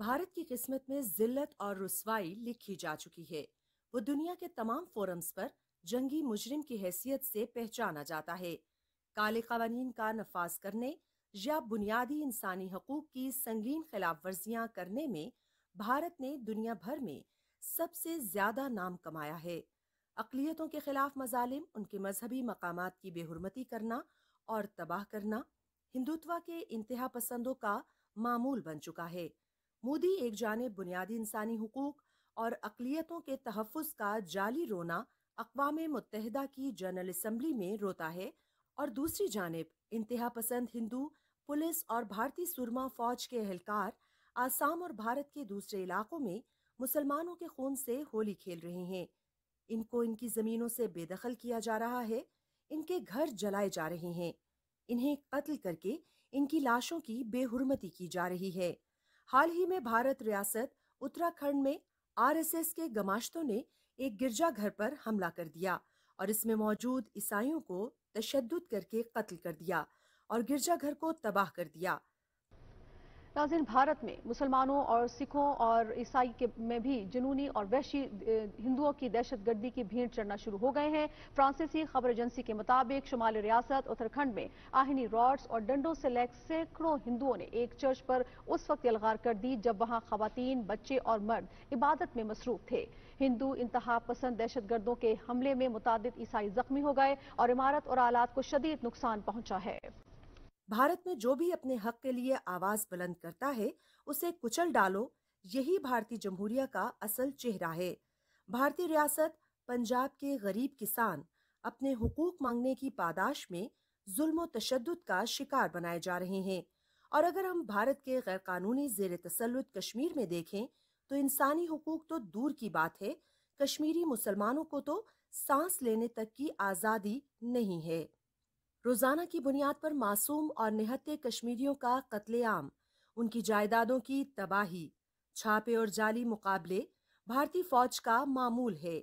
भारत की किस्मत में जिल्लत और रुसवाई लिखी जा चुकी है। वो दुनिया के तमाम फोरम्स पर जंगी मुजरिम की हैसियत से पहचाना जाता है। काले कवानीन का नफाज करने या बुनियादी इंसानी हकूक की संगीन खिलाफ वर्जियाँ करने में भारत ने दुनिया भर में सबसे ज्यादा नाम कमाया है। अक़लियतों के खिलाफ मजालिम, उनके मजहबी मकामात की बेहुरमती करना और तबाह करना हिंदुत्व के इंतहा पसंदों का मामूल बन चुका है। मोदी एक जानिब बुनियादी इंसानी हुकूक और अक़लियतों के तहफ़्फ़ुज़ का जाली रोना अक़वाम मुत्तहिदा की जनरल असम्बली में रोता है और दूसरी जानिब इंतहा पसंद हिंदू पुलिस और भारतीय सुरमा फ़ौज के एहलकार आसाम और भारत के दूसरे इलाकों में मुसलमानों के खून से होली खेल रहे हैं। इनको इनकी ज़मीनों से बेदखल किया जा रहा है, इनके घर जलाए जा रहे हैं, इन्हें कत्ल करके इनकी लाशों की बेहुरमती की जा रही है। हाल ही में भारत रियासत उत्तराखंड में आरएसएस के गमाश्तों ने एक गिरजाघर पर हमला कर दिया और इसमें मौजूद ईसाइयों को तशद्दुद करके कत्ल कर दिया और गिरजाघर को तबाह कर दिया। नाज़रीन, भारत में मुसलमानों और सिखों और ईसाई के में भी जुनूनी और वहशी हिंदुओं की दहशतगर्दी की भीड़ चढ़ना शुरू हो गए हैं। फ्रांसीसी खबर एजेंसी के मुताबिक शुमाली रियासत उत्तराखंड में आहिनी रॉड्स और डंडों से लैस सैकड़ों हिंदुओं ने एक चर्च पर उस वक्त यलगार कर दी जब वहां खवातीन, बच्चे और मर्द इबादत में मसरूफ थे। हिंदू इंतहा पसंद दहशतगर्दों के हमले में मुतादिद ईसाई जख्मी हो गए और इमारत और आलात को शदीद नुकसान पहुंचा है। भारत में जो भी अपने हक के लिए आवाज बुलंद करता है उसे कुचल डालो, यही भारतीय जमहूरिया का असल चेहरा है। भारतीय रियासत पंजाब के गरीब किसान अपने हुकूक मांगने की पादाश में जुल्म और तशद्दुद का शिकार बनाए जा रहे हैं। और अगर हम भारत के गैर कानूनी ज़ेर तसल्लुत कश्मीर में देखें तो इंसानी हुकूक तो दूर की बात है, कश्मीरी मुसलमानों को तो सांस लेने तक की आज़ादी नहीं है। रोजाना की बुनियाद पर मासूम और निहत्थे कश्मीरियों का कत्लेआम, उनकी जायदादों की तबाही, छापे और जाली मुकाबले भारतीय फौज का मामूल है।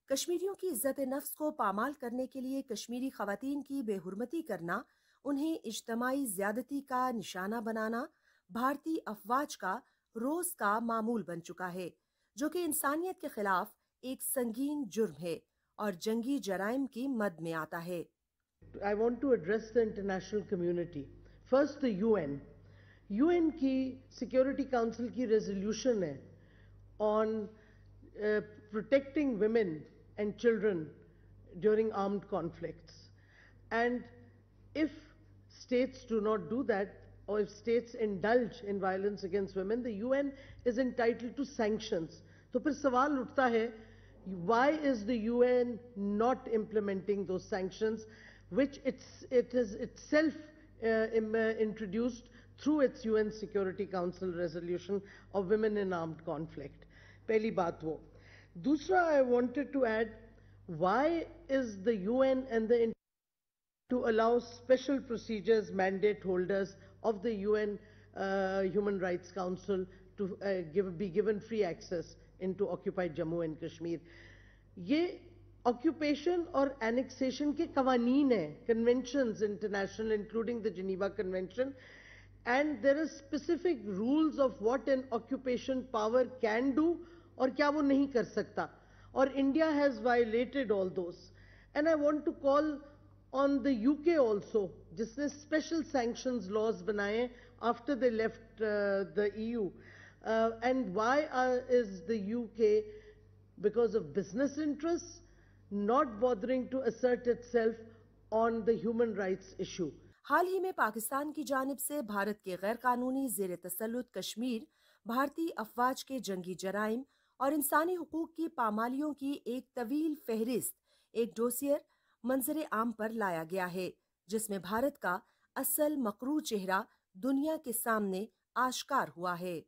कश्मीरियों की इज्जत नफ्स को पामाल करने के लिए कश्मीरी खवातीन की बेहुरमती करना, उन्हें इज्तमाई ज्यादती का निशाना बनाना भारतीय अफवाज का रोज का मामूल बन चुका है, जो कि इंसानियत के खिलाफ एक संगीन जुर्म है और जंगी जराइम की मद में आता है। I want to address the international community. First, the UN. UN की Security Council की resolution है on protecting women and children during armed conflicts. And if states do not do that, or if states indulge in violence against women, the UN is entitled to sanctions. तो फिर सवाल उठता है, why is the UN not implementing those sanctions, which it has itself introduced through its UN Security Council resolution of women in armed conflict. पहली बात वो. दूसरा, I wanted to add, why is the UN and the to allow special procedures mandate holders of the UN Human Rights Council to be given free access into occupied Jammu and Kashmir. ये occupation और annexation के कवानीन हैं, conventions international including the Geneva convention, and there are specific rules of what an occupation power can do और क्या वो नहीं कर सकता, और India has violated all those. And I want to call on the UK also, जिसने special sanctions laws बनाए after they left the EU. And why is the UK, because of business interests, not bothering to assert itself on the human rights issue. हाल ही में पाकिस्तान की जानिब से भारत के गैर कानूनी ज़ेर तसल्लुत कश्मीर भारतीय अफवाज के जंगी जराइम और इंसानी हुकूक की पामालियों की एक तवील फहरिस्त, एक डोसियर मंजर आम पर लाया गया है, जिसमें भारत का असल मकरू चेहरा दुनिया के सामने आश्कार हुआ है।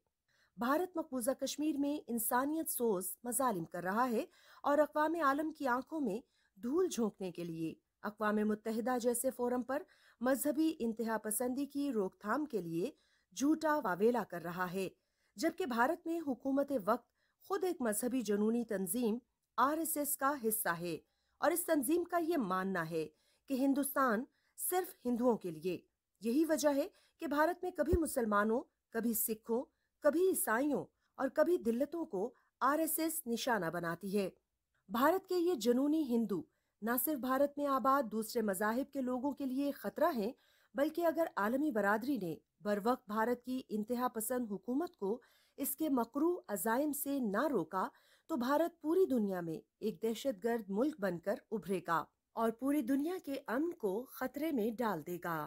भारत मकबूजा कश्मीर में इंसानियत सोज मजालिम कर रहा है और अक़वाम आलम की आंखों में धूल झोंकने के लिए अक़वाम मुत्तहिदा जैसे फोरम पर मजहबी इंतहा पसंदी की रोकथाम के लिए झूठा वावेला कर रहा है, जबकि भारत में हुकूमत वक्त खुद एक मजहबी जनूनी तंजीम आरएसएस का हिस्सा है और इस तंजीम का ये मानना है कि हिंदुस्तान सिर्फ हिंदुओं के लिए। यही वजह है कि भारत में कभी मुसलमानों, कभी सिखों, कभी ईसाइयों और कभी दिल्लतों को आरएसएस निशाना बनाती है। भारत के ये जुनूनी हिंदू न सिर्फ भारत में आबाद दूसरे मजाहिब के लोगों के लिए खतरा हैं, बल्कि अगर आलमी बरादरी ने बरवक्त भारत की इंतहा पसंद हुकूमत को इसके मकरू अजाइम से ना रोका तो भारत पूरी दुनिया में एक दहशतगर्द मुल्क बनकर उभरेगा और पूरी दुनिया के अमन को खतरे में डाल देगा।